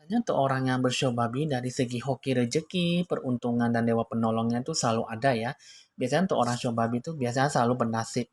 Biasanya untuk orang yang bersio babi dari segi hoki rezeki, peruntungan dan dewa penolongnya itu selalu ada ya. Biasanya untuk orang sio babi itu biasanya selalu bernasib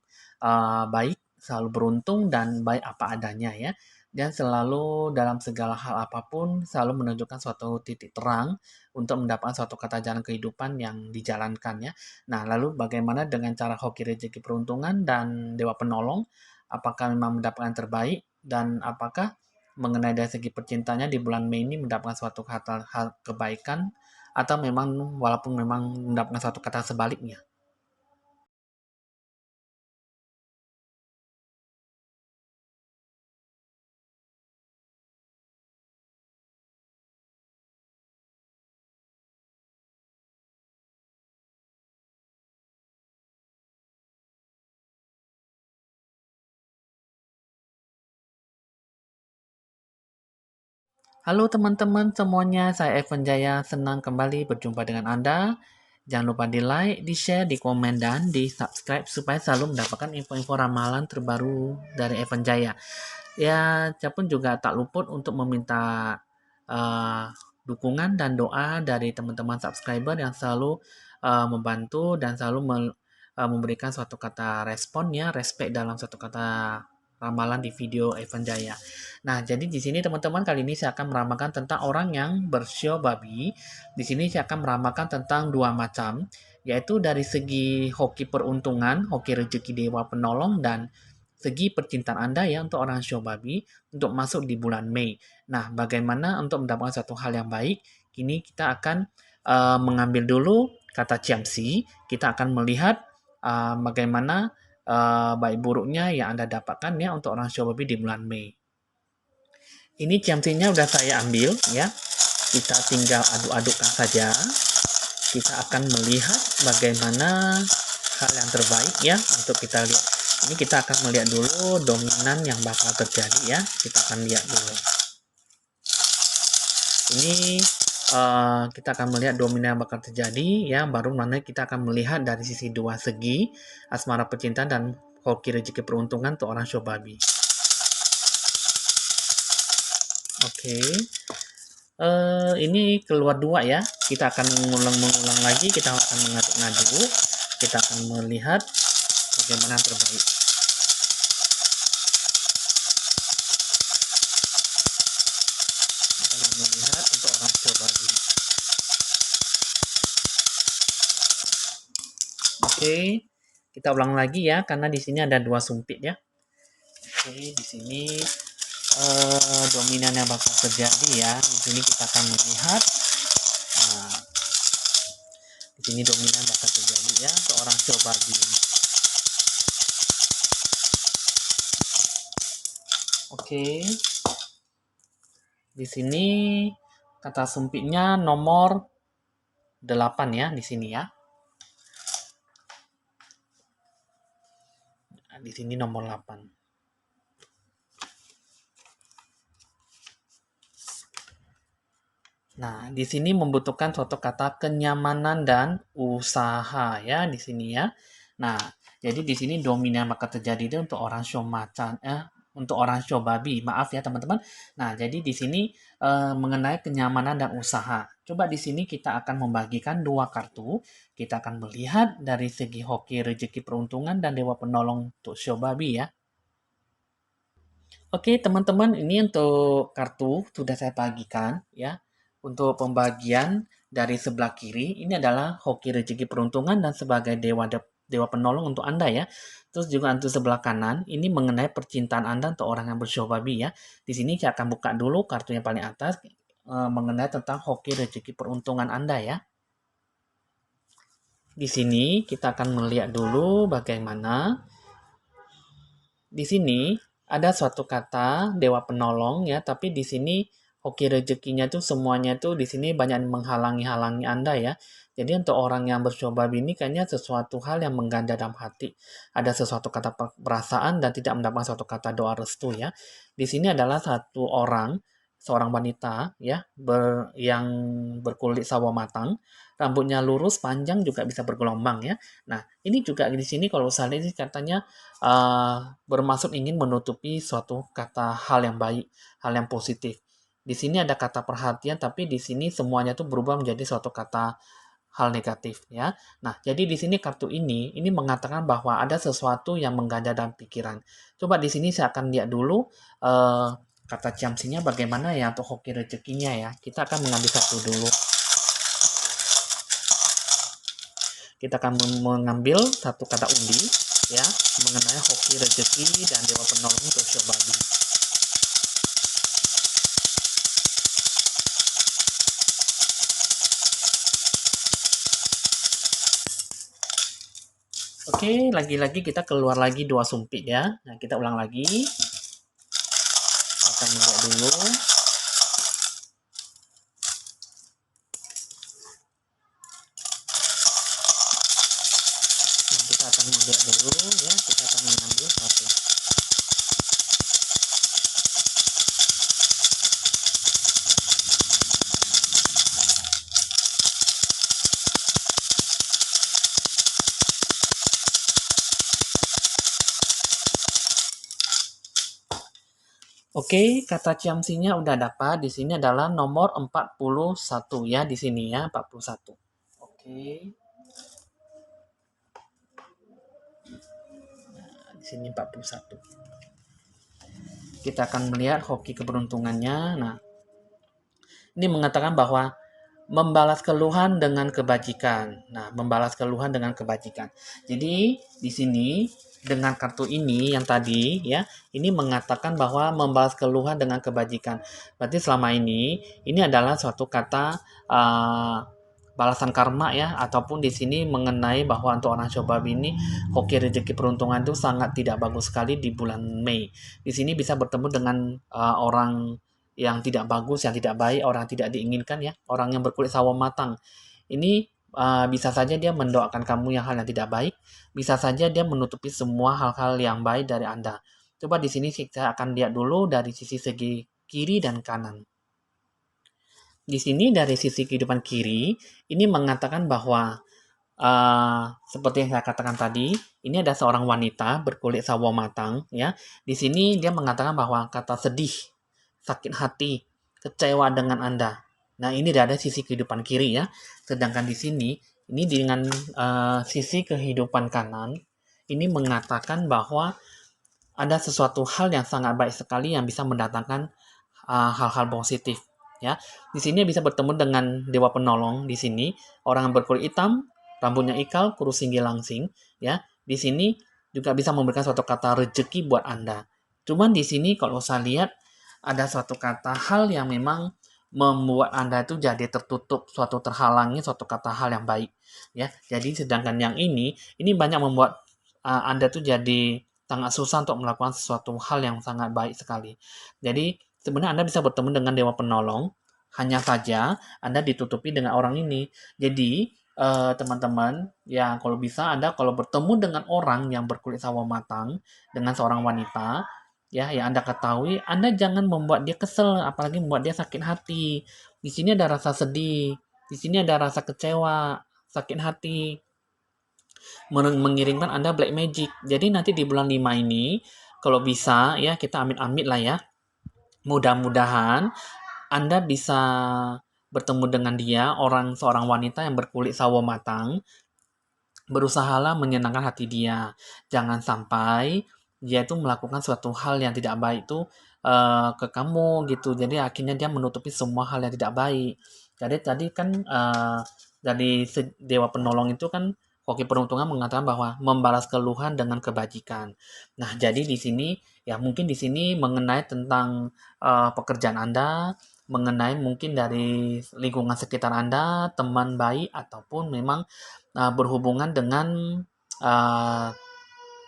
baik, selalu beruntung dan baik apa adanya ya. Dan selalu dalam segala hal apapun selalu menunjukkan suatu titik terang untuk mendapatkan suatu kata jalan kehidupan yang dijalankan ya. Nah, lalu bagaimana dengan cara hoki rezeki peruntungan dan dewa penolong? Apakah memang mendapatkan yang terbaik dan apakah mengenai dari segi percintaannya di bulan Mei ini mendapatkan suatu kata hal kebaikan atau memang walaupun memang mendapatkan suatu kata sebaliknya. Halo teman-teman semuanya, saya Evan Jaya, senang kembali berjumpa dengan Anda. Jangan lupa di like, di share, di komen, dan di subscribe supaya selalu mendapatkan info-info ramalan terbaru dari Evan Jaya. Ya, saya pun juga tak luput untuk meminta uh, dukungan dan doa dari teman-teman subscriber yang selalu membantu dan selalu memberikan suatu kata responnya, respect dalam suatu kata ramalan di video Evan Jaya. Nah, jadi di sini teman-teman kali ini saya akan meramalkan tentang orang yang bersio babi. Di sini saya akan meramalkan tentang dua macam, yaitu dari segi hoki peruntungan, hoki rezeki dewa penolong, dan segi percintaan Anda ya untuk orang sio babi untuk masuk di bulan Mei. Nah, bagaimana untuk mendapatkan satu hal yang baik? Kini kita akan mengambil dulu kata Ciamsi. Kita akan melihat bagaimana baik buruknya yang Anda dapatkan ya untuk orang sio babi di bulan Mei. Ini ciamsinya udah saya ambil ya. Kita tinggal aduk-adukkan saja. Kita akan melihat bagaimana hal yang terbaik ya untuk kita lihat. Ini kita akan melihat dulu dominan yang bakal terjadi ya. Kita akan lihat dulu. Ini kita akan melihat dominan yang bakal terjadi ya. Baru mana kita akan melihat dari sisi dua segi asmara percintaan dan hoki rezeki peruntungan untuk orang Shobabi. Oke. Ini keluar dua ya. Kita akan mengulang lagi. Kita akan mengaduk-ngaduk. Kita akan melihat bagaimana yang terbaik. Kita akan melihat untuk orang coba ini. Oke, kita ulang lagi ya, karena di sini ada dua sumpit ya. Oke, di sini dominan yang bakal terjadi ya. Di sini kita akan melihat. Nah, di sini dominan bakal terjadi ya, seorang coba ini. Oke. Di sini kata sumpitnya nomor 8 ya di sini ya. Nah, di sini nomor 8. Nah, di sini membutuhkan suatu kata kenyamanan dan usaha ya di sini ya. Nah, jadi di sini dominan maka terjadi itu untuk orang show macan untuk orang show babi. Maaf ya teman-teman. Nah, jadi di sini mengenai kenyamanan dan usaha. Coba di sini kita akan membagikan dua kartu. Kita akan melihat dari segi hoki rezeki peruntungan dan dewa penolong untuk show babi ya. Oke, teman-teman, ini untuk kartu sudah saya bagikan ya. Untuk pembagian dari sebelah kiri, ini adalah hoki rezeki peruntungan dan sebagai dewa penolong untuk Anda ya. Terus juga untuk sebelah kanan, ini mengenai percintaan Anda untuk orang yang bersio babi ya. Di sini saya akan buka dulu kartu yang paling atas mengenai tentang hoki rezeki peruntungan Anda ya. Di sini kita akan melihat dulu bagaimana di sini ada suatu kata dewa penolong ya, tapi di sini hoki rezekinya tuh semuanya tuh di sini banyak menghalangi-halangi Anda ya. Jadi untuk orang yang bercoba ini kayaknya sesuatu hal yang mengganda dalam hati. Ada sesuatu kata perasaan dan tidak mendapat suatu kata doa restu ya. Di sini adalah satu orang, seorang wanita ya, yang berkulit sawo matang, rambutnya lurus, panjang juga bisa bergelombang ya. Nah, ini juga di sini kalau saya lihat ini katanya bermaksud ingin menutupi suatu kata hal yang baik, hal yang positif. Di sini ada kata perhatian, tapi di sini semuanya tuh berubah menjadi suatu kata hal negatif ya. Nah, jadi di sini kartu ini mengatakan bahwa ada sesuatu yang mengganjal dalam pikiran. Coba di sini saya akan lihat dulu kata ciamsinya bagaimana ya untuk hoki rezekinya ya. Kita akan mengambil satu dulu. Kita akan mengambil satu kata undi ya mengenai hoki rezeki dan dewa penolong untuk babi. Oke, lagi-lagi kita keluar lagi 2 sumpit ya. Nah, kita ulang lagi. Akan melihat dulu. Nah, kita akan melihat dulu ya. Kita akan mengambil satu. Oke, kata ciamsinya udah dapat. Di sini adalah nomor 41 ya, di sini ya, 41. Oke. Nah, di sini 41. Kita akan melihat hoki keberuntungannya. Nah, ini mengatakan bahwa membalas keluhan dengan kebajikan. Nah, membalas keluhan dengan kebajikan. Jadi, di sini dengan kartu ini yang tadi ya, ini mengatakan bahwa membalas keluhan dengan kebajikan. Berarti selama ini adalah suatu kata balasan karma ya, ataupun di sini mengenai bahwa untuk orang Shobab ini hoki rezeki peruntungan itu sangat tidak bagus sekali di bulan Mei. Di sini bisa bertemu dengan orang yang tidak bagus, yang tidak baik, orang yang tidak diinginkan ya, orang yang berkulit sawo matang. Ini bisa saja dia mendoakan kamu yang hal yang tidak baik, bisa saja dia menutupi semua hal-hal yang baik dari Anda. Coba di sini kita akan lihat dulu dari sisi segi kiri dan kanan. Di sini dari sisi kehidupan kiri, ini mengatakan bahwa seperti yang saya katakan tadi, ini ada seorang wanita berkulit sawo matang ya. Di sini dia mengatakan bahwa kata sedih, sakit hati, kecewa dengan Anda. Nah, ini ada sisi kehidupan kiri ya. Sedangkan di sini, ini dengan sisi kehidupan kanan, ini mengatakan bahwa ada sesuatu hal yang sangat baik sekali yang bisa mendatangkan hal-hal positif ya. Di sini bisa bertemu dengan dewa penolong di sini, orang yang berkulit hitam, rambutnya ikal, kurus tinggi langsing ya. Di sini juga bisa memberikan suatu kata rezeki buat Anda. Cuman di sini kalau saya lihat ada suatu kata hal yang memang membuat Anda itu jadi tertutup, suatu terhalangi, suatu kata hal yang baik ya. Jadi sedangkan yang ini banyak membuat Anda tuh jadi sangat susah untuk melakukan sesuatu hal yang sangat baik sekali. Jadi sebenarnya Anda bisa bertemu dengan dewa penolong, hanya saja Anda ditutupi dengan orang ini. Jadi teman-teman, ya kalau bisa Anda kalau bertemu dengan orang yang berkulit sawo matang, dengan seorang wanita, ya yang Anda ketahui, Anda jangan membuat dia kesel, apalagi membuat dia sakit hati. Di sini ada rasa sedih, di sini ada rasa kecewa, sakit hati, mengirimkan Anda black magic. Jadi nanti di bulan 5 ini, kalau bisa ya kita amit-amit lah ya. Mudah-mudahan Anda bisa bertemu dengan dia, seorang wanita yang berkulit sawo matang, berusahalah menyenangkan hati dia. Jangan sampai dia itu melakukan suatu hal yang tidak baik itu ke kamu gitu. Jadi akhirnya dia menutupi semua hal yang tidak baik. Jadi tadi kan dari dewa penolong itu kan hoki peruntungan mengatakan bahwa membalas keluhan dengan kebajikan. Nah, jadi di sini ya mungkin di sini mengenai tentang pekerjaan Anda, mengenai mungkin dari lingkungan sekitar Anda, teman baik ataupun memang berhubungan dengan uh,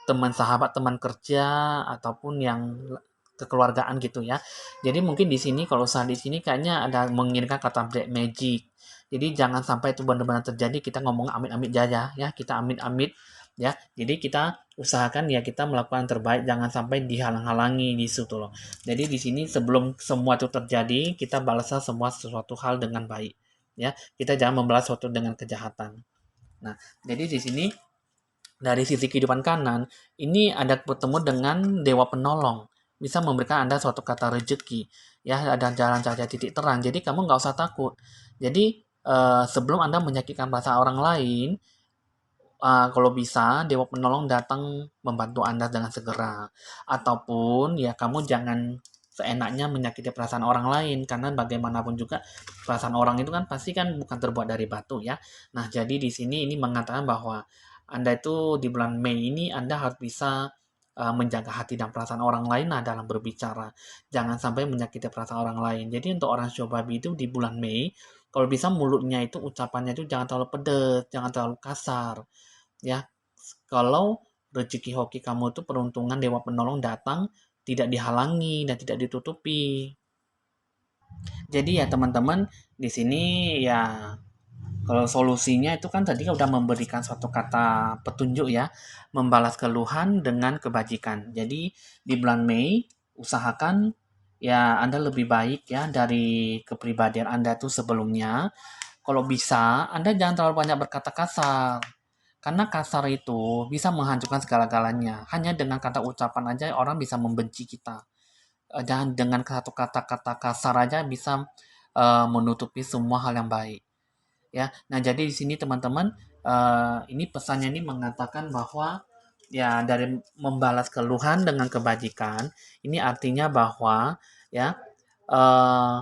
teman sahabat, teman kerja ataupun yang kekeluargaan gitu ya. Jadi mungkin di sini kalau usaha di sini kayaknya ada menginginkan kata black magic. Jadi jangan sampai itu benar-benar terjadi. Kita ngomong amit-amit aja ya, kita amit-amit ya. Jadi kita usahakan ya kita melakukan yang terbaik, jangan sampai dihalang-halangi di situ loh. Jadi di sini sebelum semua itu terjadi, kita balaslah semua sesuatu hal dengan baik ya. Kita jangan membalas sesuatu dengan kejahatan. Nah, jadi di sini dari sisi kehidupan kanan, ini ada bertemu dengan dewa penolong. bisa memberikan Anda suatu kata rezeki, ya, ada jalan cahaya titik terang. Jadi kamu nggak usah takut. Jadi sebelum Anda menyakitkan perasaan orang lain, kalau bisa dewa penolong datang membantu Anda dengan segera. Ataupun ya kamu jangan seenaknya menyakiti perasaan orang lain karena bagaimanapun juga perasaan orang itu kan pasti kan bukan terbuat dari batu ya. Nah, jadi di sini ini mengatakan bahwa Anda itu di bulan Mei ini Anda harus bisa menjaga hati dan perasaan orang lain lah dalam berbicara. Jangan sampai menyakiti perasaan orang lain. Jadi untuk orang Shobabi itu di bulan Mei, kalau bisa mulutnya itu ucapannya itu jangan terlalu pedas, jangan terlalu kasar ya. Kalau rezeki hoki kamu itu peruntungan dewa penolong datang tidak dihalangi dan tidak ditutupi. Jadi ya teman-teman di sini ya kalau solusinya itu kan tadi udah memberikan suatu kata petunjuk ya, membalas keluhan dengan kebajikan. Jadi di bulan Mei usahakan ya Anda lebih baik ya dari kepribadian Anda tuh sebelumnya. Kalau bisa Anda jangan terlalu banyak berkata kasar. Karena kasar itu bisa menghancurkan segala-galanya. Hanya dengan kata ucapan aja orang bisa membenci kita. Dan dengan satu kata-kata kasar aja bisa menutupi semua hal yang baik. Ya, nah jadi di sini teman-teman, ini pesannya ini mengatakan bahwa ya dari membalas keluhan dengan kebajikan, ini artinya bahwa ya eh,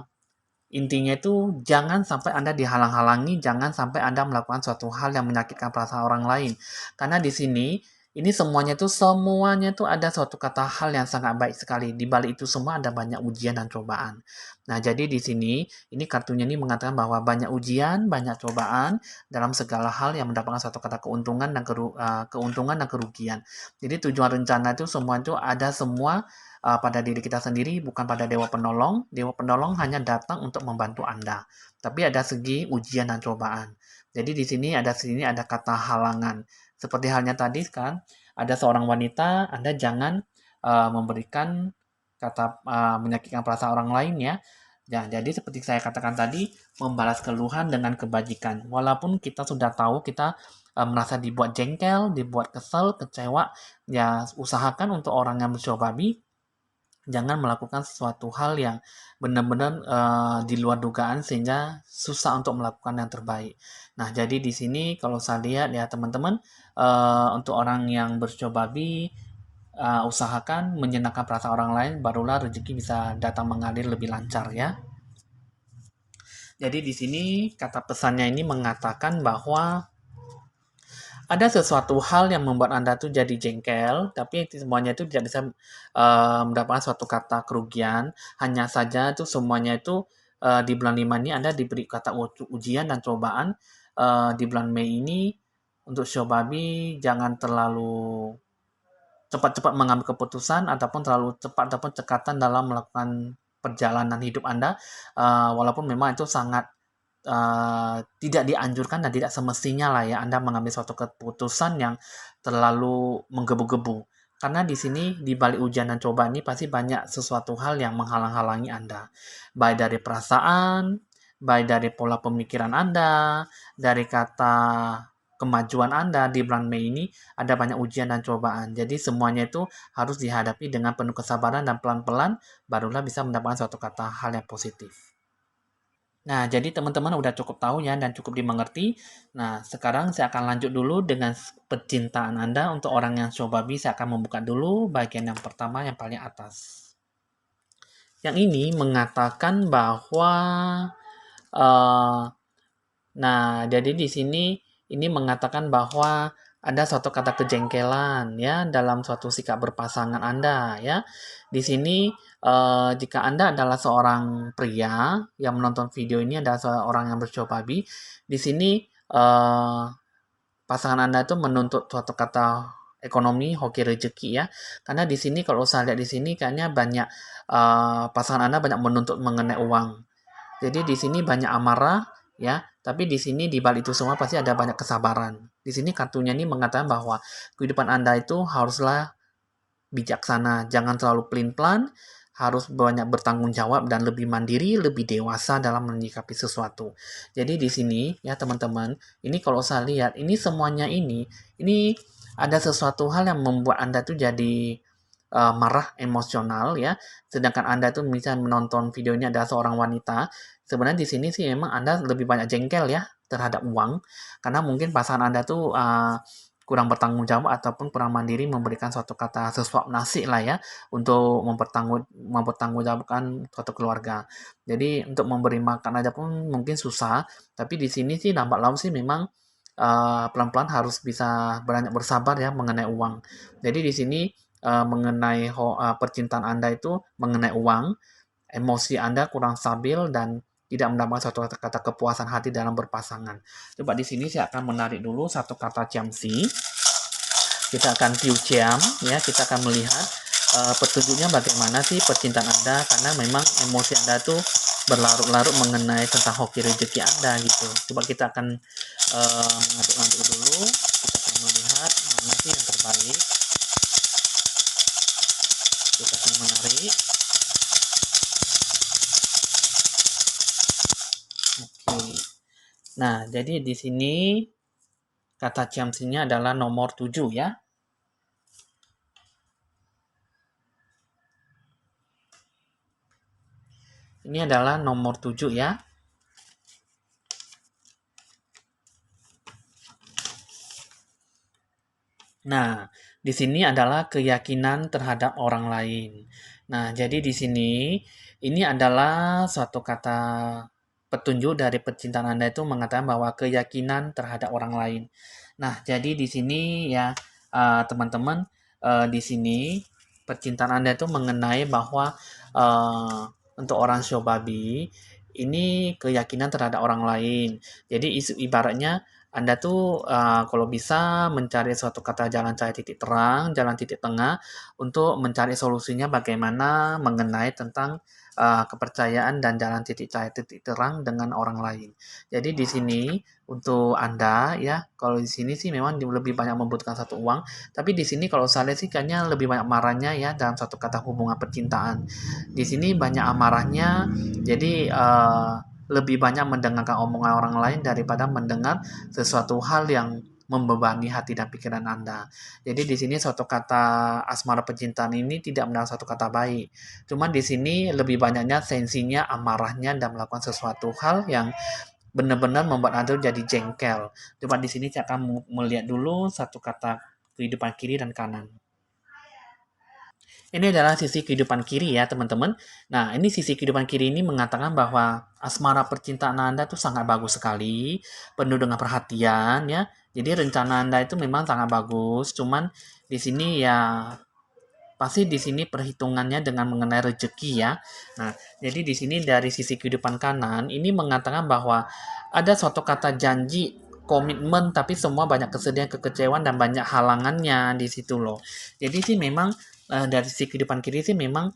intinya itu jangan sampai Anda dihalang-halangi, jangan sampai Anda melakukan suatu hal yang menyakitkan perasaan orang lain. Karena di sini, ini semuanya tuh ada suatu kata hal yang sangat baik sekali. Di balik itu semua ada banyak ujian dan cobaan. Nah, jadi di sini, ini kartunya ini mengatakan bahwa banyak ujian, banyak cobaan dalam segala hal yang mendapatkan suatu kata keuntungan dan kerugian. Jadi tujuan rencana itu semua itu ada semua pada diri kita sendiri, bukan pada dewa penolong. Dewa penolong hanya datang untuk membantu Anda. Tapi ada segi ujian dan cobaan. Jadi di sini ada kata halangan. Seperti halnya tadi kan, ada seorang wanita, Anda jangan memberikan kata menyakitkan perasaan orang lain ya. Ya, jadi seperti saya katakan tadi, membalas keluhan dengan kebajikan. Walaupun kita sudah tahu kita merasa dibuat jengkel, dibuat kesel, kecewa, ya usahakan untuk orang yang mencoba jangan melakukan sesuatu hal yang benar-benar di luar dugaan sehingga susah untuk melakukan yang terbaik. Nah, jadi di sini kalau saya lihat ya teman-teman, untuk orang yang bercobabi, usahakan menyenangkan perasaan orang lain, barulah rezeki bisa datang mengalir lebih lancar ya. Jadi di sini kata pesannya ini mengatakan bahwa ada sesuatu hal yang membuat Anda tuh jadi jengkel, tapi semuanya itu tidak bisa mendapatkan suatu kata kerugian. Hanya saja itu semuanya itu di bulan 5 ini Anda diberi kata ujian dan cobaan. Di bulan Mei ini untuk Shobabi jangan terlalu cepat-cepat mengambil keputusan ataupun terlalu cepat ataupun cekatan dalam melakukan perjalanan hidup Anda. Walaupun memang itu sangat tidak dianjurkan dan tidak semestinya lah ya Anda mengambil suatu keputusan yang terlalu menggebu-gebu. Karena di sini di balik ujian dan cobaan ini pasti banyak sesuatu hal yang menghalang-halangi Anda. Baik dari perasaan, baik dari pola pemikiran Anda, dari kata kemajuan Anda di bulan Mei ini ada banyak ujian dan cobaan. Jadi semuanya itu harus dihadapi dengan penuh kesabaran dan pelan-pelan barulah bisa mendapatkan suatu kata hal yang positif. Nah, jadi teman-teman udah cukup tahu ya dan cukup dimengerti. Nah, sekarang saya akan lanjut dulu dengan percintaan Anda. Untuk orang yang Shobabi, saya akan membuka dulu bagian yang pertama yang paling atas. Yang ini mengatakan bahwa eh, nah, jadi di sini ini mengatakan bahwa ada suatu kata kejengkelan ya dalam suatu sikap berpasangan Anda ya. Di sini jika Anda adalah seorang pria yang menonton video ini adalah seorang yang bercobabi, di sini pasangan Anda itu menuntut suatu kata ekonomi, hoki rezeki ya. Karena di sini kalau saya lihat di sini kayaknya banyak pasangan Anda banyak menuntut mengenai uang. Jadi di sini banyak amarah ya, tapi di sini di balik itu semua pasti ada banyak kesabaran. Di sini kartunya ini mengatakan bahwa kehidupan Anda itu haruslah bijaksana, jangan terlalu pelin-pelan, harus banyak bertanggung jawab dan lebih mandiri, lebih dewasa dalam menyikapi sesuatu. Jadi di sini ya teman-teman, ini kalau saya lihat ini semuanya ini ada sesuatu hal yang membuat Anda tuh jadi marah emosional ya, sedangkan Anda tuh bisa menonton videonya ada seorang wanita, sebenarnya di sini sih memang Anda lebih banyak jengkel ya terhadap uang, karena mungkin pasangan Anda tuh kurang bertanggung jawab ataupun kurang mandiri memberikan suatu kata sesuap nasi lah ya untuk mempertanggungjawabkan suatu keluarga. Jadi untuk memberi makan aja pun mungkin susah, tapi di sini sih lambat laun sih memang pelan-pelan harus bisa banyak bersabar ya mengenai uang. Jadi di sini mengenai percintaan Anda itu mengenai uang, emosi Anda kurang stabil dan tidak mendapatkan satu kata kepuasan hati dalam berpasangan. Coba di sini saya akan menarik dulu satu kata Ciamsi. Kita akan view Ciam, ya, kita akan melihat petunjuknya bagaimana sih percintaan Anda, karena memang emosi Anda tuh berlarut-larut mengenai tentang hoki rezeki Anda gitu. Coba kita akan mengaduk-aduk dulu, kita akan melihat mana sih yang terbaik. Kita akan menarik. Oke. Nah, jadi di sini kata Ciamsinya adalah nomor 7 ya. Ini adalah nomor 7 ya. Nah, di sini adalah keyakinan terhadap orang lain. Nah, jadi di sini ini adalah suatu kata petunjuk dari percintaan Anda itu mengatakan bahwa keyakinan terhadap orang lain. Nah, jadi di sini ya teman-teman, di sini percintaan Anda itu mengenai bahwa untuk orang Shobabi ini keyakinan terhadap orang lain. Jadi ibaratnya anda tuh kalau bisa mencari suatu kata jalan cahaya titik terang, jalan titik tengah untuk mencari solusinya bagaimana mengenai tentang kepercayaan dan jalan titik cahaya titik terang dengan orang lain. Jadi di sini untuk Anda ya, kalau di sini sih memang lebih banyak membutuhkan satu uang, tapi di sini kalau saya lihat sih kayaknya lebih banyak marahnya ya dalam satu kata hubungan percintaan. Di sini banyak amarahnya, jadi lebih banyak mendengarkan omongan orang lain daripada mendengar sesuatu hal yang membebani hati dan pikiran Anda. Jadi di sini suatu kata asmara percintaan ini tidak mendapat satu kata baik. Cuman di sini lebih banyaknya sensinya, amarahnya dan melakukan sesuatu hal yang benar-benar membuat Anda jadi jengkel. Coba di sini saya akan melihat dulu satu kata kehidupan kiri dan kanan. Ini adalah sisi kehidupan kiri ya teman-teman. Nah ini sisi kehidupan kiri ini mengatakan bahwa asmara percintaan Anda tuh sangat bagus sekali, penuh dengan perhatian ya. Jadi rencana Anda itu memang sangat bagus, cuman di sini ya pasti di sini perhitungannya dengan mengenai rezeki ya. Nah, jadi di sini dari sisi kehidupan kanan ini mengatakan bahwa ada suatu kata janji, komitmen, tapi semua banyak kesedihan, kekecewaan dan banyak halangannya di situ loh. Jadi sih memang dari sisi kehidupan kiri sih memang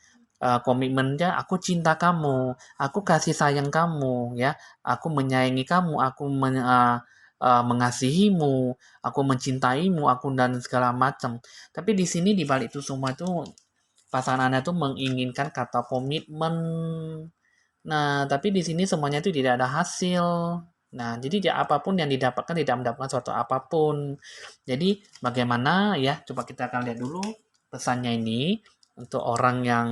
komitmennya aku cinta kamu, aku kasih sayang kamu ya, aku menyayangi kamu, aku mengasihimu, aku mencintaimu, aku dan segala macam. Tapi di sini di balik itu semua itu pasangan Anda tuh menginginkan kata komitmen. Nah, tapi di sini semuanya itu tidak ada hasil. Nah, jadi apapun yang didapatkan tidak mendapatkan suatu apapun. Jadi bagaimana ya? Coba kita akan lihat dulu pesannya ini untuk orang yang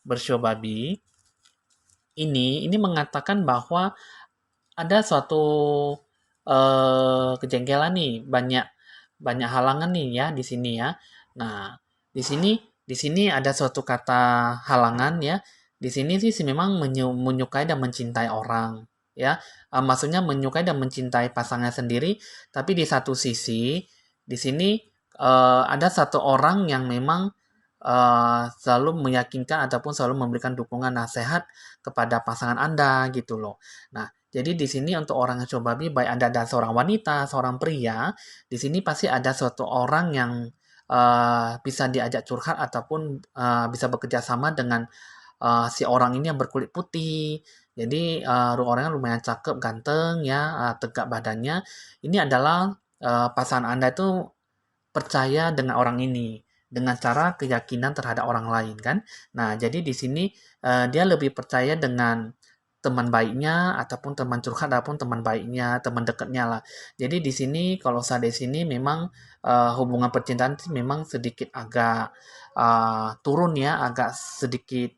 bersyobabi. Ini mengatakan bahwa ada suatu kejengkelan nih, banyak banyak halangan nih ya di sini ya. Nah, di sini ada suatu kata halangan ya. Di sini sih memang menyukai dan mencintai orang ya. Maksudnya menyukai dan mencintai pasangan sendiri, tapi di satu sisi di sini ada satu orang yang memang selalu meyakinkan ataupun selalu memberikan dukungan nasihat kepada pasangan Anda gitu loh. Nah, jadi di sini untuk orang yang coba baik Anda ada seorang wanita, seorang pria, di sini pasti ada suatu orang yang bisa diajak curhat ataupun bisa bekerja sama dengan si orang ini yang berkulit putih. Jadi orangnya lumayan cakep, ganteng ya, tegak badannya. Ini adalah pasangan Anda itu percaya dengan orang ini dengan cara keyakinan terhadap orang lain kan. Nah, jadi di sini dia lebih percaya dengan teman baiknya ataupun teman curhat ataupun teman baiknya, teman dekatnya lah. Jadi di sini kalau saya di sini memang hubungan percintaan sih memang sedikit agak turun ya, agak sedikit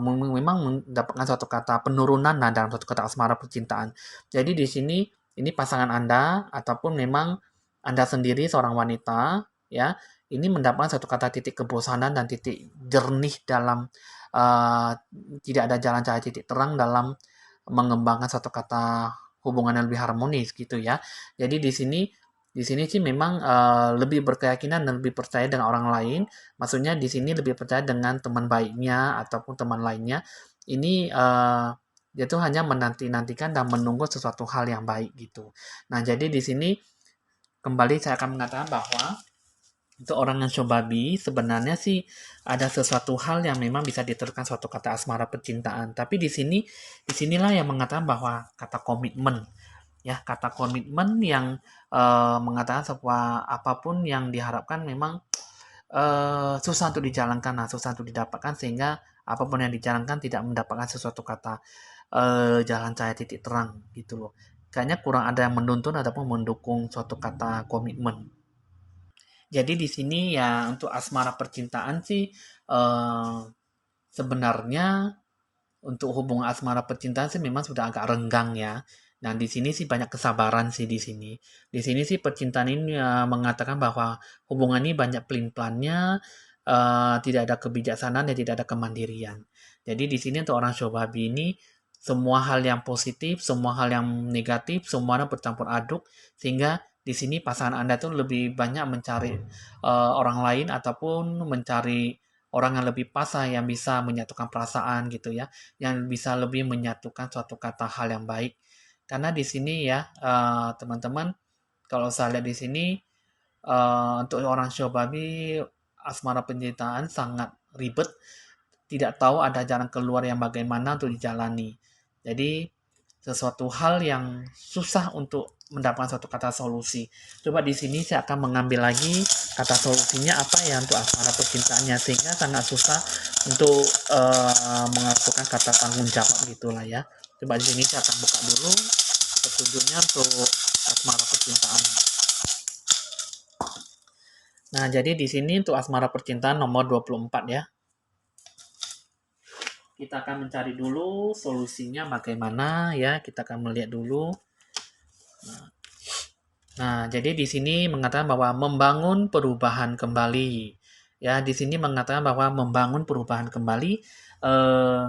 memang mendapatkan suatu kata penurunan nah dalam suatu kata asmara percintaan. Jadi di sini ini pasangan Anda ataupun memang Anda sendiri seorang wanita ya, ini mendapatkan satu kata titik kebosanan dan titik jernih dalam uh, tidak ada jalan cahaya titik terang dalam mengembangkan satu kata hubungan yang lebih harmonis gitu ya. Jadi di sini sih memang lebih berkeyakinan dan lebih percaya dengan orang lain. Maksudnya di sini lebih percaya dengan teman baiknya ataupun teman lainnya. Ini dia tuh hanya menanti-nantikan dan menunggu sesuatu hal yang baik gitu. Nah, jadi di sini kembali saya akan mengatakan bahwa untuk orang yang shobabi sebenarnya sih ada sesuatu hal yang memang bisa diteruskan suatu kata asmara percintaan. Tapi disinilah yang mengatakan bahwa kata komitmen ya kata komitmen yang mengatakan sebuah apapun yang diharapkan memang susah untuk dijalankan, nah susah untuk didapatkan sehingga apapun yang dijalankan tidak mendapatkan sesuatu kata jalan cahaya titik terang gitu loh. Kayaknya kurang ada yang menuntun ataupun mendukung suatu kata komitmen. Jadi di sini ya untuk asmara percintaan sih eh, sebenarnya untuk hubungan asmara percintaan sih memang sudah agak renggang ya. Dan di sini sih banyak kesabaran sih di sini. Di sini sih percintaan ini mengatakan bahwa hubungan ini banyak pelin-pelannya, tidak ada kebijaksanaan dan tidak ada kemandirian. Jadi di sini untuk orang Shobabi ini semua hal yang positif, semua hal yang negatif, semuanya bercampur aduk sehingga di sini pasangan Anda tuh lebih banyak mencari orang lain ataupun mencari orang yang lebih pas lah, yang bisa menyatukan perasaan gitu ya, yang bisa lebih menyatukan suatu kata hal yang baik. Karena di sini ya, teman-teman, kalau saya lihat di sini, untuk orang Shobabi, asmara pencintaan sangat ribet, tidak tahu ada jalan keluar yang bagaimana untuk dijalani. Jadi, sesuatu hal yang susah untuk mendapatkan suatu kata solusi. Coba di sini saya akan mengambil lagi kata solusinya apa ya untuk asmara percintaannya sehingga sangat susah untuk melakukan kata tanggung jawab gitulah ya. Coba di sini saya akan buka dulu petunjuknya untuk asmara percintaan. Nah, jadi di sini untuk asmara percintaan nomor 24 ya. Kita akan mencari dulu solusinya bagaimana ya. Kita akan melihat dulu. Nah, jadi di sini mengatakan bahwa membangun perubahan kembali. Ya, di sini mengatakan bahwa membangun perubahan kembali eh,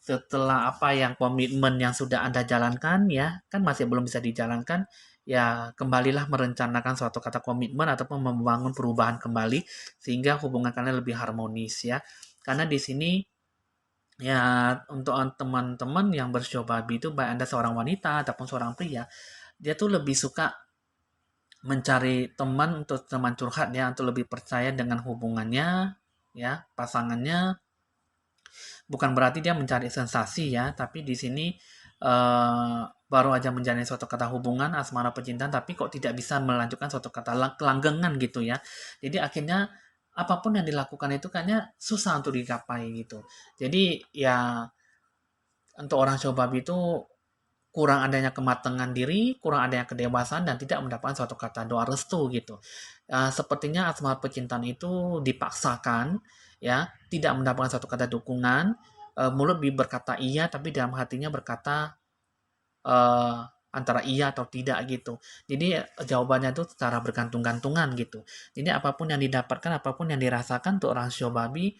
setelah apa yang komitmen yang sudah Anda jalankan ya, kan masih belum bisa dijalankan, ya kembalilah merencanakan suatu kata komitmen ataupun membangun perubahan kembali sehingga hubungan kalian lebih harmonis ya. Karena di sini ya untuk teman-teman yang bershobabi itu baik Anda seorang wanita ataupun seorang pria, dia tuh lebih suka mencari teman untuk teman curhat ya, untuk lebih percaya dengan hubungannya ya, pasangannya. Bukan berarti dia mencari sensasi ya, tapi di sini baru aja menjalani suatu kata hubungan asmara percintaan, tapi kok tidak bisa melanjutkan suatu kata kelanggengan gitu ya. Jadi akhirnya apapun yang dilakukan itu kayaknya susah untuk digapai gitu. Jadi ya untuk orang Shobabi itu kurang adanya kematangan diri, kurang adanya kedewasaan dan tidak mendapatkan suatu kata doa restu gitu. Sepertinya asmara percintaan itu dipaksakan ya, tidak mendapatkan suatu kata dukungan, mulut berkata iya tapi dalam hatinya berkata eh, antara iya atau tidak gitu. Jadi jawabannya itu secara bergantung-gantungan gitu. Jadi apapun yang didapatkan, apapun yang dirasakan untuk orang Shobabi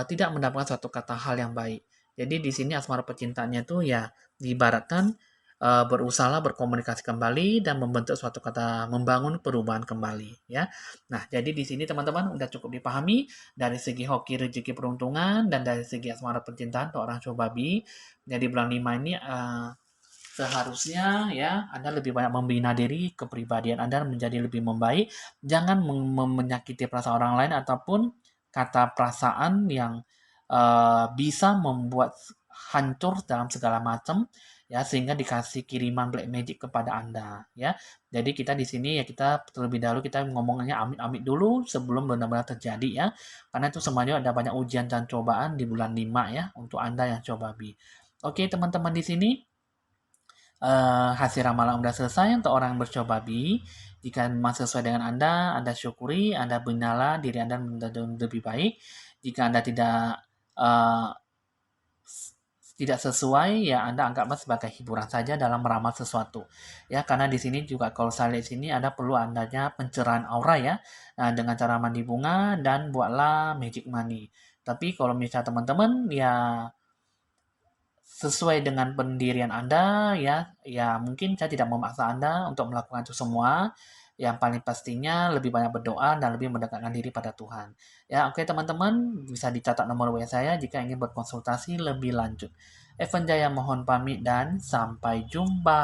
tidak mendapatkan suatu kata hal yang baik. Jadi di sini asmara percintaannya itu ya diibaratkan berusaha berkomunikasi kembali dan membentuk suatu kata membangun perubahan kembali ya. Nah, jadi di sini teman-teman udah cukup dipahami dari segi hoki rezeki peruntungan dan dari segi asmara percintaan untuk orang Shobabi. Jadi bulan 5 ini seharusnya ya Anda lebih banyak membina diri, kepribadian Anda menjadi lebih membaik, jangan menyakiti perasaan orang lain ataupun kata perasaan yang bisa membuat hancur dalam segala macam ya sehingga dikasih kiriman black magic kepada Anda ya. Jadi kita di sini ya kita terlebih dahulu kita ngomongnya amit-amit dulu sebelum benar-benar terjadi ya. Karena itu semuanya ada banyak ujian dan cobaan di bulan 5 ya untuk Anda yang coba bi. Oke, teman-teman di sini hasil ramalan udah selesai untuk orang yang bercoba bi. Jika memang sesuai dengan Anda syukuri, Anda binalah diri Anda menjadi lebih baik. Jika Anda uh, tidak sesuai, ya Anda anggaplah sebagai hiburan saja dalam meramal sesuatu. Ya, karena di sini juga kalau saya lihat sini ada perlu adanya pencerahan aura ya. Nah, dengan cara mandi bunga dan buatlah magic money. Tapi kalau misalnya teman-teman ya sesuai dengan pendirian Anda ya, ya mungkin saya tidak memaksa Anda untuk melakukan itu semua. Yang paling pastinya lebih banyak berdoa dan lebih mendekatkan diri pada Tuhan. Ya, oke teman-teman, bisa dicatat nomor WA saya jika ingin berkonsultasi lebih lanjut. Evan Jaya mohon pamit dan sampai jumpa.